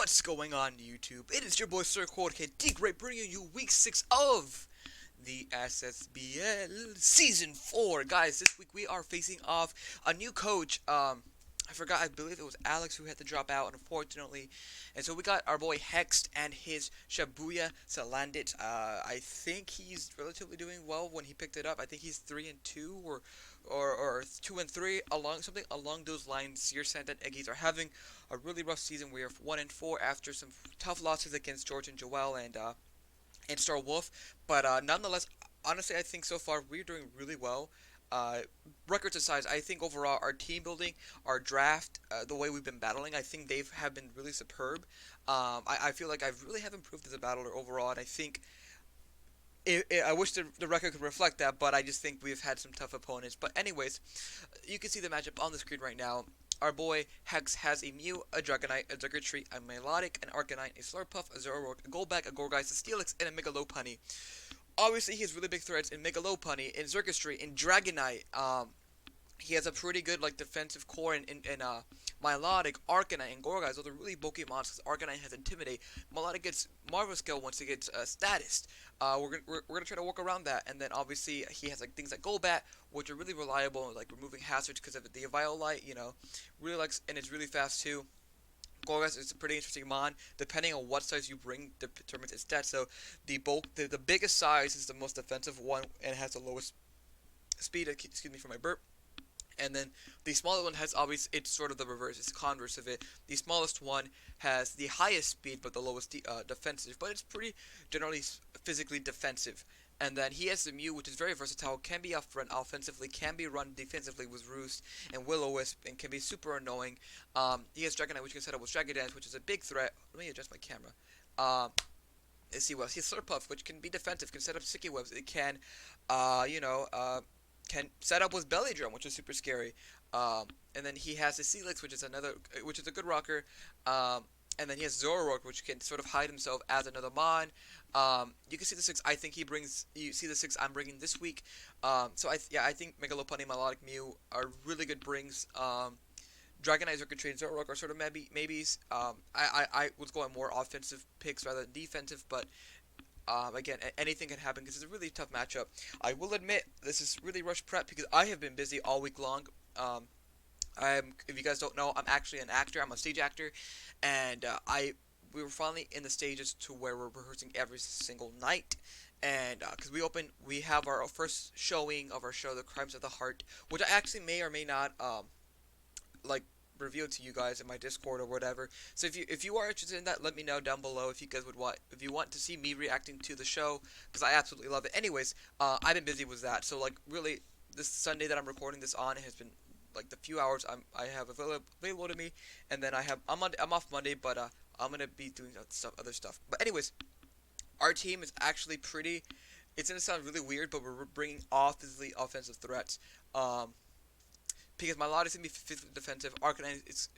What's going on YouTube? It is your boy Sir Jorge D Great bringing you week 6 of the SSBL Season 4. Guys, this week we are facing off a new coach. I forgot, I believe it was Alex who had to drop out, unfortunately. And so we got our boy Haxed and his Shibuya Salandits. I think he's relatively doing well when he picked it up. I think he's 3-2 or 2-3 along those lines. Your San Ant Eggys are having a really rough season. We are 1-4 after some tough losses against Jorge and Joel and Star Wolf. But nonetheless, honestly, I think so far we're doing really well. Uh, Records aside, I think overall our team building, our draft, the way we've been battling, I think they have been really superb. I feel like I really have improved as a battler overall, and I think I wish the record could reflect that, but I just think we've had some tough opponents. But anyways, you can see the matchup on the screen right now. Our boy Hex has a Mew, a Dragonite, a Tree, a Melodic, an Arcanine, a Slurpuff, a Zoroark, a Golbat, a Gourgeist, a Steelix, and a Megalopunny. Obviously, he has really big threats in Megalopunny, in Xurkitree, in Dragonite. He has a pretty good defensive core in Milotic, Arcanine, and Gourgeist. Those are really bulky monsters. Arcanine has Intimidate. Milotic gets Marvel Skill once it gets Status. We're gonna try to work around that, and then obviously he has things like Golbat, which are really reliable, like removing hazards because of the Violite. Really likes, and it's really fast too. Gourgeist is a pretty interesting mon. Depending on what size you bring, determines its stats. So the biggest size is the most defensive one and has the lowest speed. Excuse me for my burp. And then the smaller one has obviously, it's sort of the reverse, it's converse of it. The smallest one has the highest speed but the lowest defensive, but it's pretty generally physically defensive. And then he has the Mew, which is very versatile, can be up run offensively, can be run defensively with Roost and Will-O-Wisp, and can be super annoying. He has Dragonite, which you can set up with Dragon Dance, which is a big threat. Let me adjust my camera. Let's see what else. He has Slurpuff, which can be defensive, can set up Sticky Webs. It can, can set up with Belly Drum, which is super scary. And then he has the Steelix, which is a good rocker. And then he has Zoroark, which can sort of hide himself as another mon. You can see the 6 I think he brings. You see the 6 I'm bringing this week. So I think Megalopunny, Melodic, Mew are really good brings. Dragonite, Xurkitree, and Zoroark are sort of maybes. I was going more offensive picks rather than defensive, but again, anything can happen because it's a really tough matchup. I will admit, this is really rush prep because I have been busy all week long. If you guys don't know, I'm actually an actor. I'm a stage actor, and we were finally in the stages to where we're rehearsing every single night. And because we have our first showing of our show, The Crimes of the Heart, which I actually may or may not reveal to you guys in my Discord or whatever. So if you are interested in that, let me know down below if you want to see me reacting to the show, because I absolutely love it. Anyways, I've been busy with that, so really this Sunday that I'm recording this on has been the few hours I have available to me, and then I'm off Monday, but I'm gonna be doing other stuff. But anyways, our team is actually pretty. It's gonna sound really weird, but we're bringing offensive threats. Because my lot is going to be physically defensive. Arcanine, it's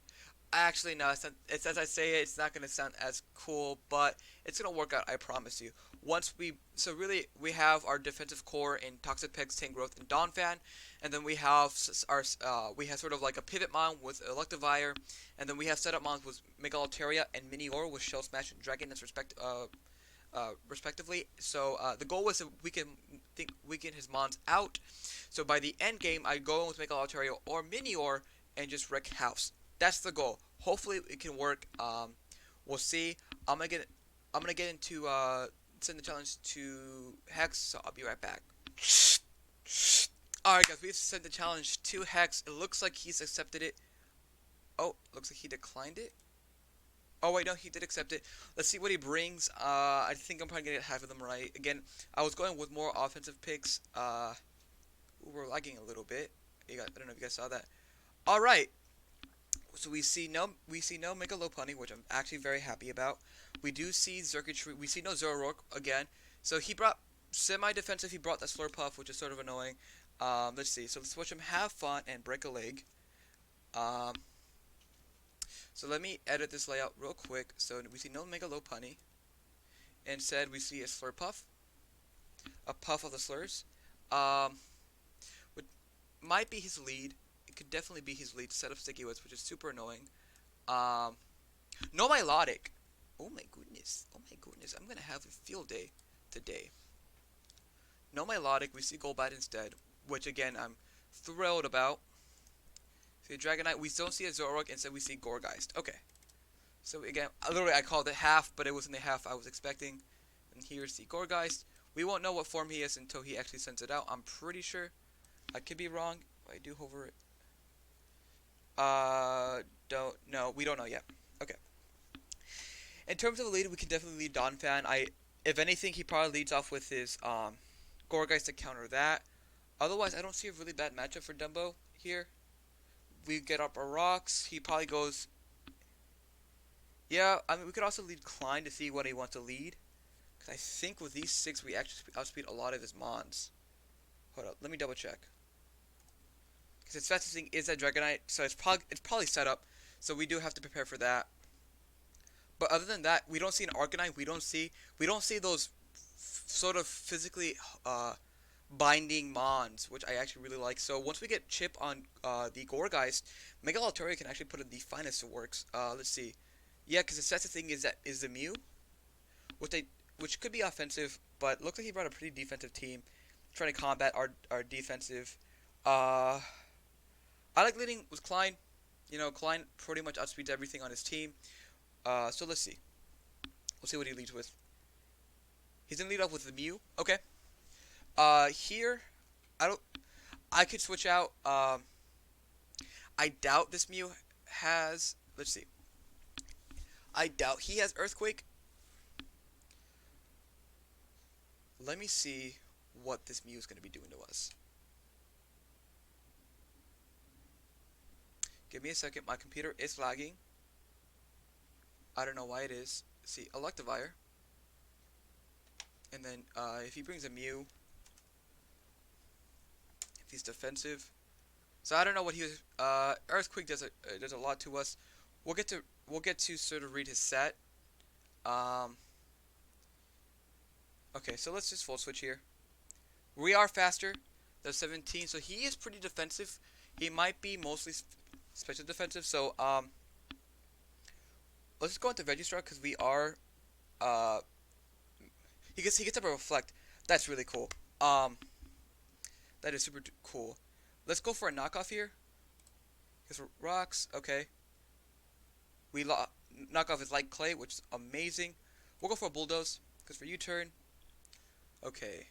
actually no. It's as I say it. It's not going to sound as cool, but it's going to work out. I promise you. We have our defensive core in Toxic Pegs, Tangrowth, and Donphan, and then we have sort of like a pivot mon with Electivire, and then we have setup mons with Megaloteria and Minior with Shell Smash and Dragon Dance respectively. So the goal was to weaken his mons out. So by the end game, I go in with Megaloteria or Minior and just wreck house. That's the goal. Hopefully it can work. We'll see. I'm gonna get into send the challenge to Hex. So I'll be right back. Alright guys, we've sent the challenge to Hex. It looks like he's accepted it. Oh, looks like he declined it. Oh wait, no, he did accept it. Let's see what he brings. I think I'm probably gonna get half of them right. Again, I was going with more offensive picks. We're lagging a little bit. I don't know if you guys saw that. All right. So we see no Megalopunny, which I'm actually very happy about. We do see Xurkitree. We see no Zoroark again. So he brought semi-defensive. He brought that Slurpuff, which is sort of annoying. Let's see. So let's watch him have fun and break a leg. So let me edit this layout real quick. So we see no Megalopunny. Instead, we see a Slurpuff. A puff of the slurs. Might be his lead. It could definitely be his lead to set up Sticky Webs, which is super annoying. No Milotic. Oh my goodness. Oh my goodness. I'm gonna have a field day today. No Milotic, we see Golbat instead, which again I'm thrilled about. See Dragonite, we don't see a Zoroark, instead we see Gourgeist. Okay. So again, literally I called it half, but it wasn't the half I was expecting. And here's the Gourgeist. We won't know what form he is until he actually sends it out, I'm pretty sure. I could be wrong, but I do hover it. Don't know. We don't know yet. Okay. In terms of a lead, we can definitely lead Donphan. If anything, he probably leads off with his Gourgeist to counter that. Otherwise, I don't see a really bad matchup for Dumbo here. We get up our rocks. He probably goes. Yeah, I mean, we could also lead Klein to see what he wants to lead. Because I think with these 6, we actually outspeed a lot of his Mons. Hold up, let me double check. Because its fastest thing is that Dragonite, so it's probably set up. So we do have to prepare for that. But other than that, we don't see an Arcanine. We don't see those sort of physically binding Mons, which I actually really like. So once we get Chip on the Gourgeist, Mega Altaria can actually put in the finest of works. Let's see. Yeah, because the thing is the Mew, which could be offensive, but looks like he brought a pretty defensive team, trying to combat our defensive. I like leading with Klein. You know, Klein pretty much outspeeds everything on his team. So let's see. We'll see what he leads with. He's gonna lead off with the Mew. Okay. Here, I could switch out. I doubt this Mew has. Let's see. I doubt he has Earthquake. Let me see what this Mew is gonna be doing to us. Give me a second. My computer is lagging. I don't know why it is. See, Electivire. And then if he brings a Mew, if he's defensive, so I don't know what he was. Earthquake does a lot to us. We'll get to sort of read his set. Okay, so let's just full switch here. We are faster. There's 17, so he is pretty defensive. He might be mostly special defensive. So let's just go into Registrar because we are. He gets up a reflect. That's really cool. That is super cool. Let's go for a knockoff here. Because rocks, okay. We knock off his light clay, which is amazing. We'll go for a bulldoze because for U-turn. Okay.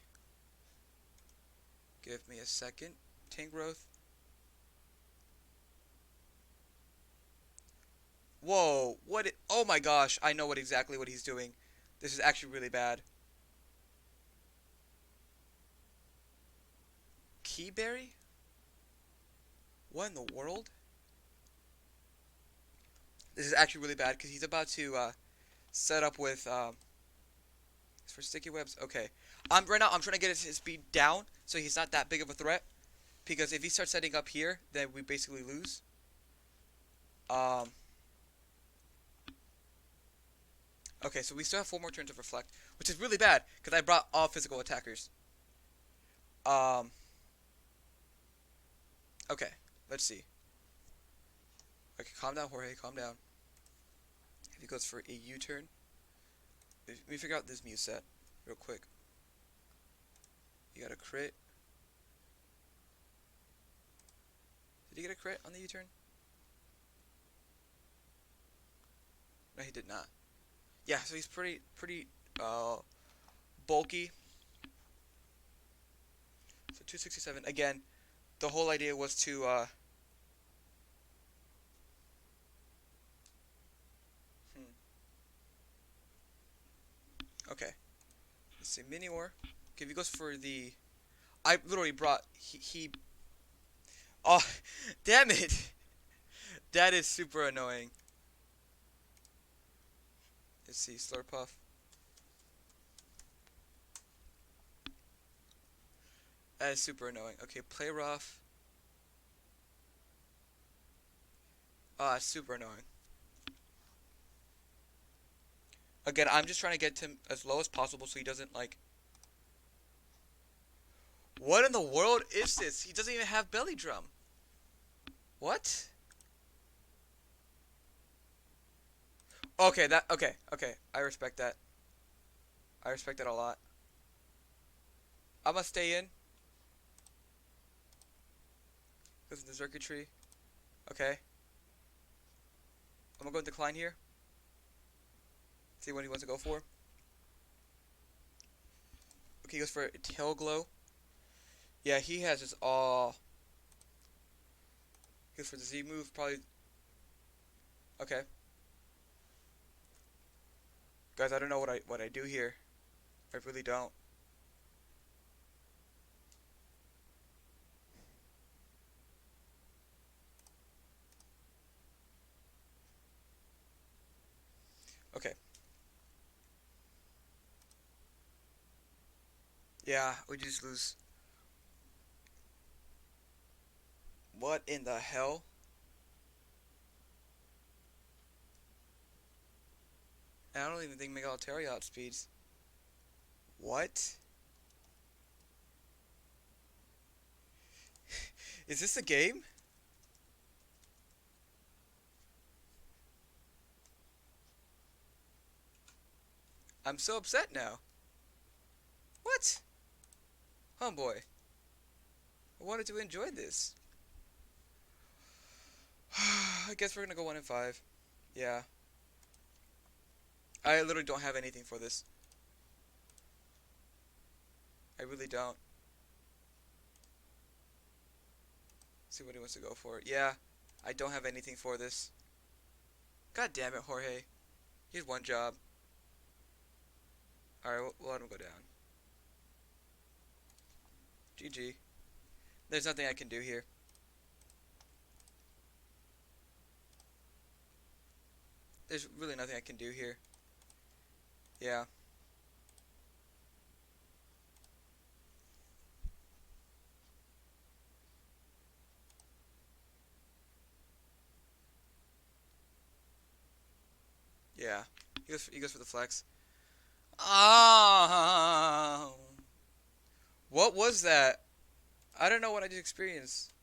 Give me a second. Tangrowth. Whoa! Oh my gosh! I know exactly what he's doing. This is actually really bad. Keyberry? What in the world? This is actually really bad because he's about to set up with for sticky webs. Okay, right now I'm trying to get his speed down so he's not that big of a threat. Because if he starts setting up here, then we basically lose. Okay, so we still have 4 more turns of reflect, which is really bad because I brought all physical attackers. Okay, let's see. Okay, calm down, Jorge. Calm down. If he goes for a U-turn, let me figure out this Mew set real quick. You got a crit. Did he get a crit on the U-turn? No, he did not. Yeah, so he's pretty bulky. So 267 again. The whole idea was to okay. Let's see, Mini War. Okay, if he goes for the I literally brought he oh damn it. That is super annoying. Let's see, Slurpuff. That is super annoying. Okay, play rough. Super annoying. Again, I'm just trying to get him as low as possible so he doesn't like. What in the world is this? He doesn't even have belly drum. What? Okay, that okay. I respect that. I respect that a lot. I'm gonna stay in because of the circuitry. Okay. I'm gonna go decline here. See what he wants to go for. Okay, he goes for a tail glow. Yeah, he has just all. He goes for the Z move, probably. Okay. Guys, I don't know what I do here. I really don't. Okay. Yeah, we just lose. What in the hell? And I don't even think Megalotari outspeeds. What? Is this a game? I'm so upset now. What? Homeboy. I wanted to enjoy this. I guess we're gonna go 1 and 5. Yeah. I literally don't have anything for this. I really don't. See what he wants to go for. Yeah. I don't have anything for this. God damn it, Jorge. He has one job. Alright, we'll let him go down. GG. There's nothing I can do here. There's really nothing I can do here. Yeah. Yeah. He goes for the flex. Oh. What was that? I don't know what I just experienced.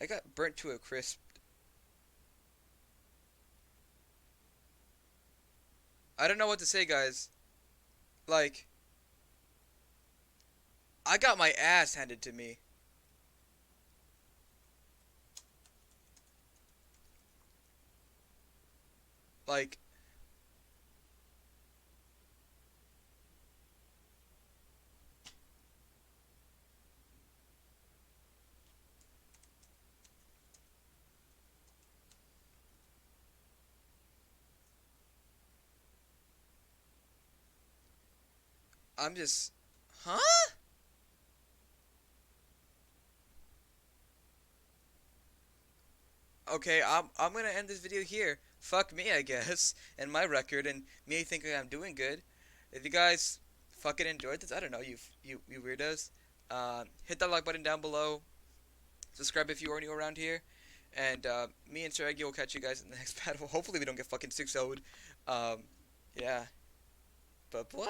I got burnt to a crisp. I don't know what to say, guys. Like, I got my ass handed to me. Like, I'm just... Huh? Okay, I'm gonna end this video here. Fuck me, I guess, and my record, and me thinking I'm doing good. If you guys fucking enjoyed this, I don't know, you weirdos. Hit that like button down below. Subscribe if you are new around here. And me and Sir Eggy will catch you guys in the next battle. Hopefully we don't get fucking 6-0'd. Yeah. But boy...